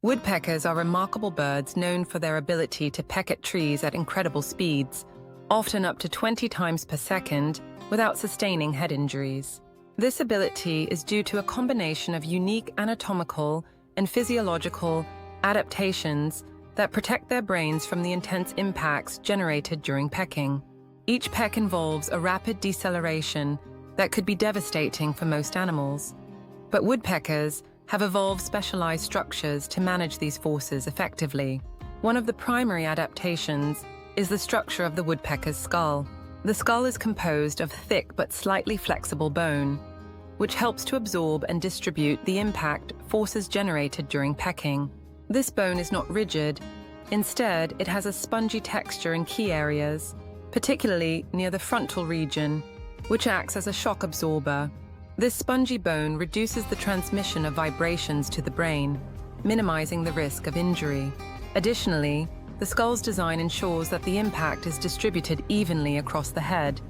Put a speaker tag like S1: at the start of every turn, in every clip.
S1: Woodpeckers are remarkable birds known for their ability to peck at trees at incredible speeds, often up to 20 times per second, without sustaining head injuries. This ability is due to a combination of unique anatomical and physiological adaptations that protect their brains from the intense impacts generated during pecking. Each peck involves a rapid deceleration that could be devastating for most animals. But woodpeckers have evolved specialized structures to manage these forces effectively. One of the primary adaptations is the structure of the woodpecker's skull. The skull is composed of thick but slightly flexible bone, which helps to absorb and distribute the impact forces generated during pecking. This bone is not rigid. Instead, it has a spongy texture in key areas, particularly near the frontal region, which acts as a shock absorber. This spongy bone reduces the transmission of vibrations to the brain, minimizing the risk of injury. Additionally, the skull's design ensures that the impact is distributed evenly across the head,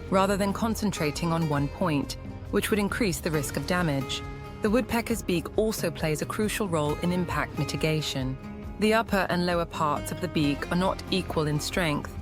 S1: rather than concentrating on one point, which would increase the risk of damage. The woodpecker's beak also plays a crucial role in impact mitigation. The upper and lower parts of the beak are not equal in strength,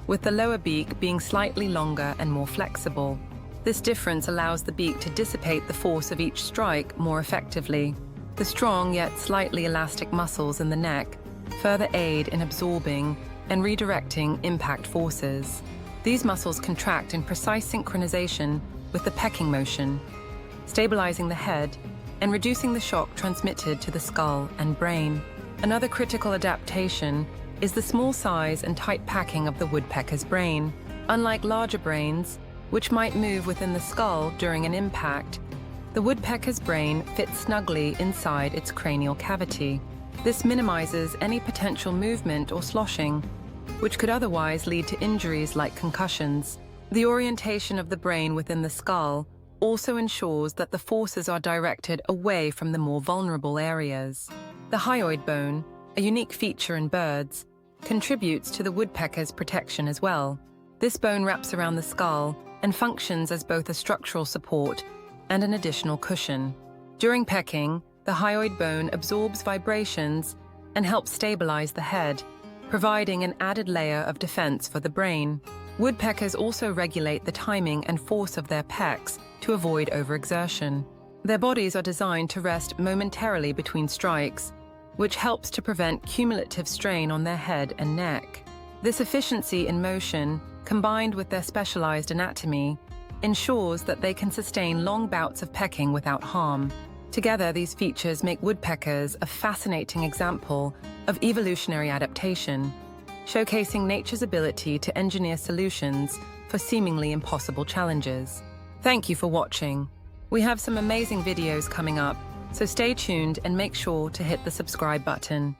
S1: with the lower beak being slightly longer and more flexible. This difference allows the beak to dissipate the force of each strike more effectively. The strong yet slightly elastic muscles in the neck further aid in absorbing and redirecting impact forces. These muscles contract in precise synchronization with the pecking motion, stabilizing the head and reducing the shock transmitted to the skull and brain. Another critical adaptation is the small size and tight packing of the woodpecker's brain. Unlike larger brains, which might move within the skull during an impact, the woodpecker's brain fits snugly inside its cranial cavity. This minimizes any potential movement or sloshing, which could otherwise lead to injuries like concussions. The orientation of the brain within the skull also ensures that the forces are directed away from the more vulnerable areas. The hyoid bone, a unique feature in birds, contributes to the woodpecker's protection as well. This bone wraps around the skull and functions as both a structural support and an additional cushion. During pecking, the hyoid bone absorbs vibrations and helps stabilize the head, providing an added layer of defense for the brain. Woodpeckers also regulate the timing and force of their pecks to avoid overexertion. Their bodies are designed to rest momentarily between strikes, which helps to prevent cumulative strain on their head and neck. This efficiency in motion, combined with their specialized anatomy, ensures that they can sustain long bouts of pecking without harm. Together, these features make woodpeckers a fascinating example of evolutionary adaptation, showcasing nature's ability to engineer solutions for seemingly impossible challenges. Thank you for watching. We have some amazing videos coming up, so stay tuned and make sure to hit the subscribe button.